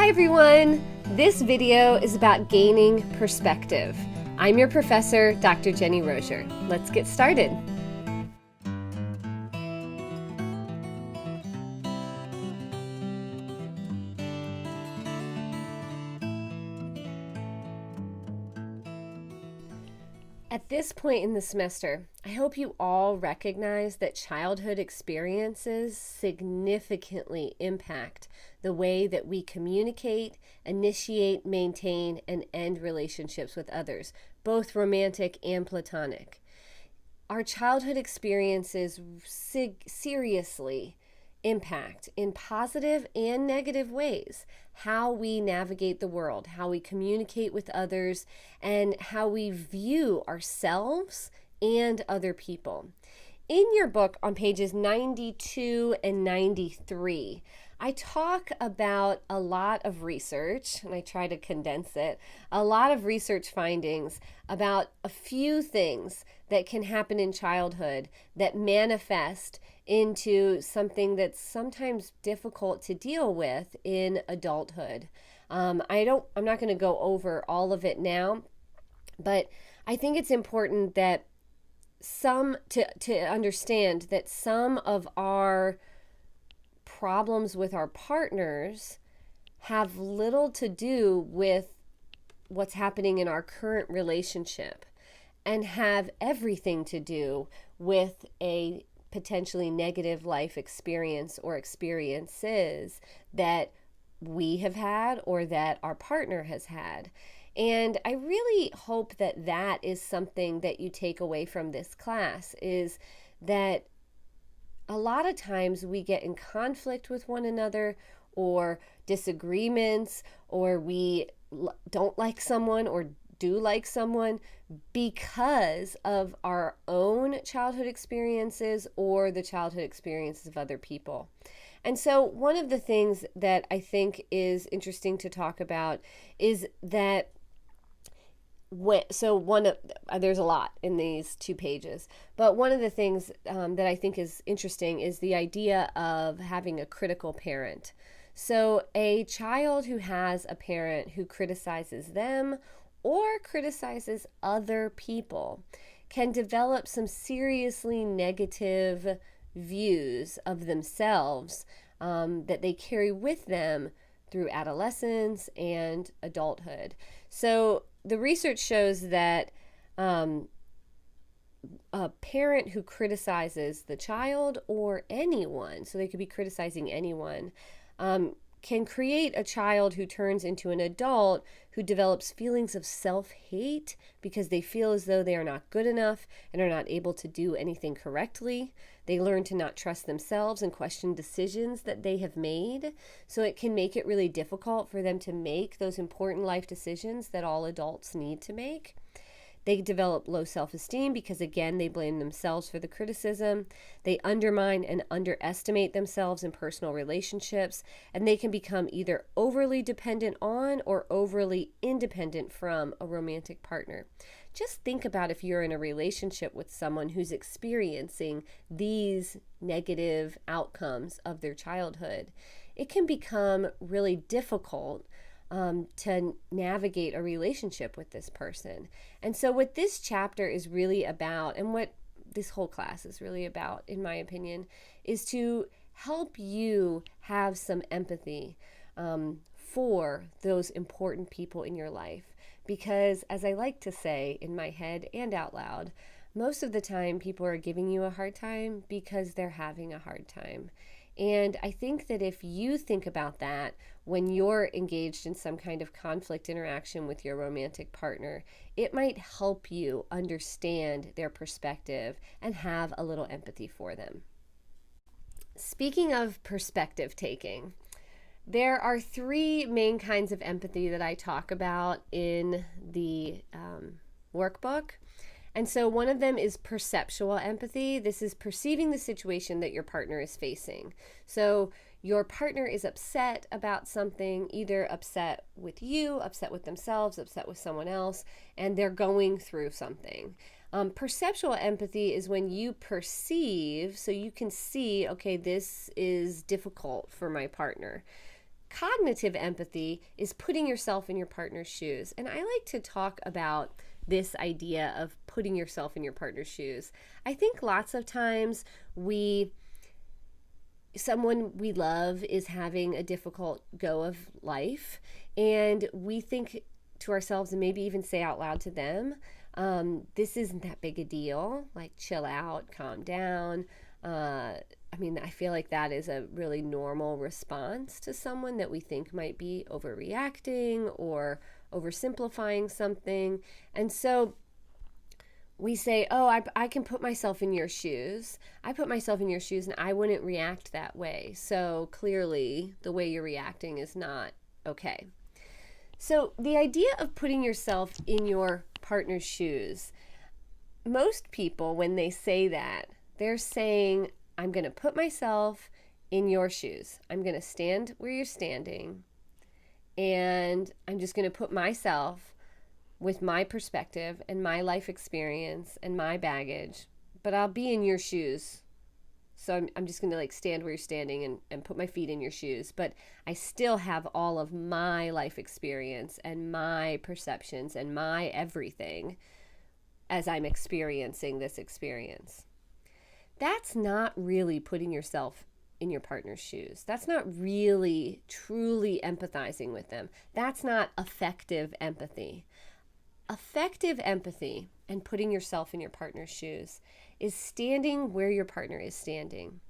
Hi everyone! This video is about gaining perspective. I'm your professor, Dr. Jennie Rosier. Let's get started. At this point in the semester, I hope you all recognize that childhood experiences significantly impact the way that we communicate, initiate, maintain, and end relationships with others, both romantic and platonic. Our childhood experiences seriously impact in positive and negative ways how we navigate the world, how we communicate with others, and how we view ourselves and other people. In your book on pages 92 and 93, I talk about a lot of research, and I try to condense it, a lot of research findings about a few things that can happen in childhood that manifest into something that's sometimes difficult to deal with in adulthood. I'm not going to go over all of it now, but I think it's important that to understand that some of our problems with our partners have little to do with what's happening in our current relationship and have everything to do with a potentially negative life experience or experiences that we have had or that our partner has had. And I really hope that that is something that you take away from this class, is that a lot of times we get in conflict with one another or disagreements, or we don't like someone or do like someone because of our own childhood experiences or the childhood experiences of other people. And so one of the things that I think is interesting to talk about is that there's a lot in these 2 pages, but one of the things that I think is interesting is the idea of having a critical parent. So a child who has a parent who criticizes them or criticizes other people can develop some seriously negative views of themselves that they carry with them through adolescence and adulthood. So the research shows that a parent who criticizes the child or anyone, so they could be criticizing anyone, can create a child who turns into an adult who develops feelings of self-hate because they feel as though they are not good enough and are not able to do anything correctly. They learn to not trust themselves and question decisions that they have made. So it can make it really difficult for them to make those important life decisions that all adults need to make. They develop low self-esteem because, again, they blame themselves for the criticism. They undermine and underestimate themselves in personal relationships, and they can become either overly dependent on or overly independent from a romantic partner. Just think about if you're in a relationship with someone who's experiencing these negative outcomes of their childhood. It can become really difficult to navigate a relationship with this person. And so what this chapter is really about, and what this whole class is really about, in my opinion, is to help you have some empathy for those important people in your life. Because, as I like to say in my head and out loud, most of the time people are giving you a hard time because they're having a hard time. And I think that if you think about that when you're engaged in some kind of conflict interaction with your romantic partner, it might help you understand their perspective and have a little empathy for them. Speaking of perspective taking, there are 3 main kinds of empathy that I talk about in the workbook. And so one of them is perceptual empathy. This is perceiving the situation that your partner is facing. So your partner is upset about something, either upset with you, upset with themselves, upset with someone else, and they're going through something. Perceptual empathy is when you perceive, so you can see, okay, this is difficult for my partner. Cognitive empathy is putting yourself in your partner's shoes. And I like to talk about this idea of putting yourself in your partner's shoes. I think lots of times someone we love is having a difficult go of life, and we think to ourselves, and maybe even say out loud to them, this isn't that big a deal, like chill out, calm down. I feel like that is a really normal response to someone that we think might be overreacting or oversimplifying something. And so we say, oh, I can put myself in your shoes. I put myself in your shoes and I wouldn't react that way. So clearly the way you're reacting is not okay. So the idea of putting yourself in your partner's shoes, most people, when they say that, they're saying, I'm going to put myself in your shoes. I'm going to stand where you're standing, and I'm just going to put myself with my perspective and my life experience and my baggage, but I'll be in your shoes. So I'm just going to stand where you're standing and put my feet in your shoes, but I still have all of my life experience and my perceptions and my everything as I'm experiencing this experience. That's not really putting yourself in your partner's shoes. That's not really truly empathizing with them. That's not effective empathy. Effective empathy and putting yourself in your partner's shoes is standing where your partner is standing,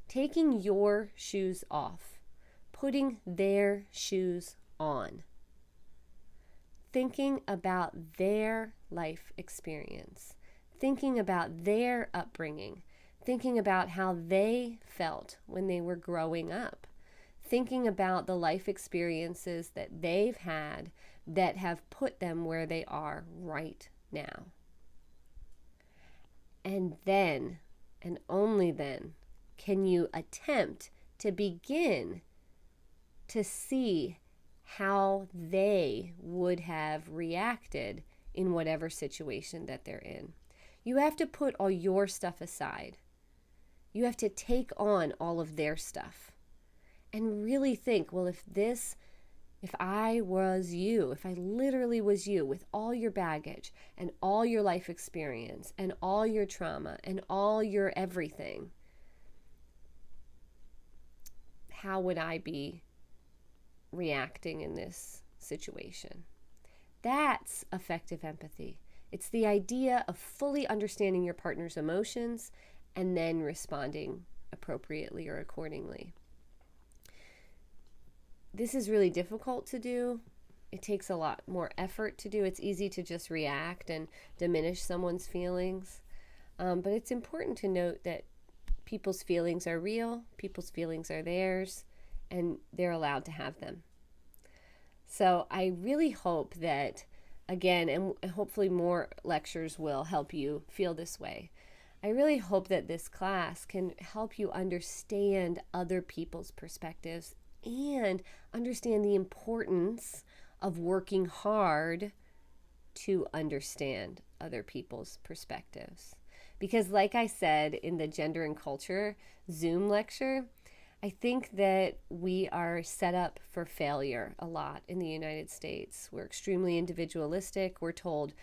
taking your shoes off, putting their shoes on, thinking about their life experience, thinking about their upbringing, thinking about how they felt when they were growing up, thinking about the life experiences that they've had that have put them where they are right now. And then, and only then, can you attempt to begin to see how they would have reacted in whatever situation that they're in. You have to put all your stuff aside. You have to take on all of their stuff and really think, well, if I was you, if I literally was you with all your baggage and all your life experience and all your trauma and all your everything, how would I be reacting in this situation? That's effective empathy. It's the idea of fully understanding your partner's emotions and then responding appropriately or accordingly. This is really difficult to do. It takes a lot more effort to do. It's easy to just react and diminish someone's feelings. But it's important to note that people's feelings are real, people's feelings are theirs, and they're allowed to have them. So I really hope that, again, and hopefully more lectures will help you feel this way. I really hope that this class can help you understand other people's perspectives and understand the importance of working hard to understand other people's perspectives. Because like I said in the Gender and Culture Zoom lecture, I think that we are set up for failure a lot in the United States. We're extremely individualistic. We're told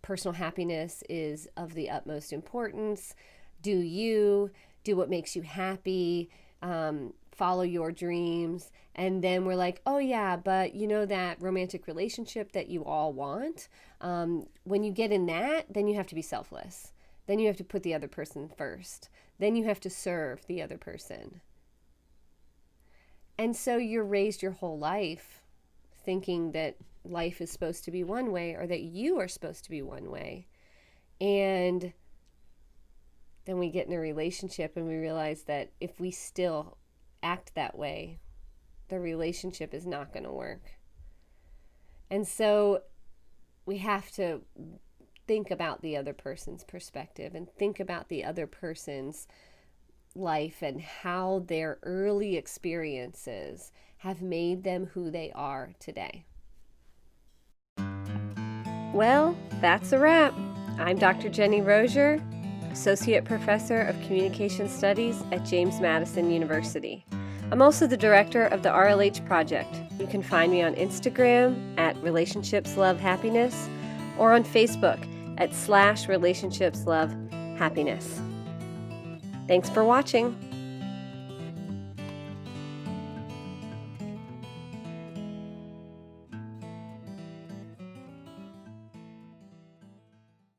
personal happiness is of the utmost importance. Do what makes you happy, follow your dreams. And then we're like, oh yeah, but you know that romantic relationship that you all want? When you get in that, then you have to be selfless. Then you have to put the other person first. Then you have to serve the other person. And so you're raised your whole life thinking that life is supposed to be one way or that you are supposed to be one way. And then we get in a relationship and we realize that if we still act that way, the relationship is not going to work. And so we have to think about the other person's perspective and think about the other person's life and how their early experiences have made them who they are today. Well, that's a wrap. I'm Dr. Jennie Rosier, Associate Professor of Communication Studies at James Madison University. I'm also the director of the RLH Project. You can find me on Instagram at Relationships Love Happiness or on Facebook at /Relationships Love Happiness. Thanks for watching.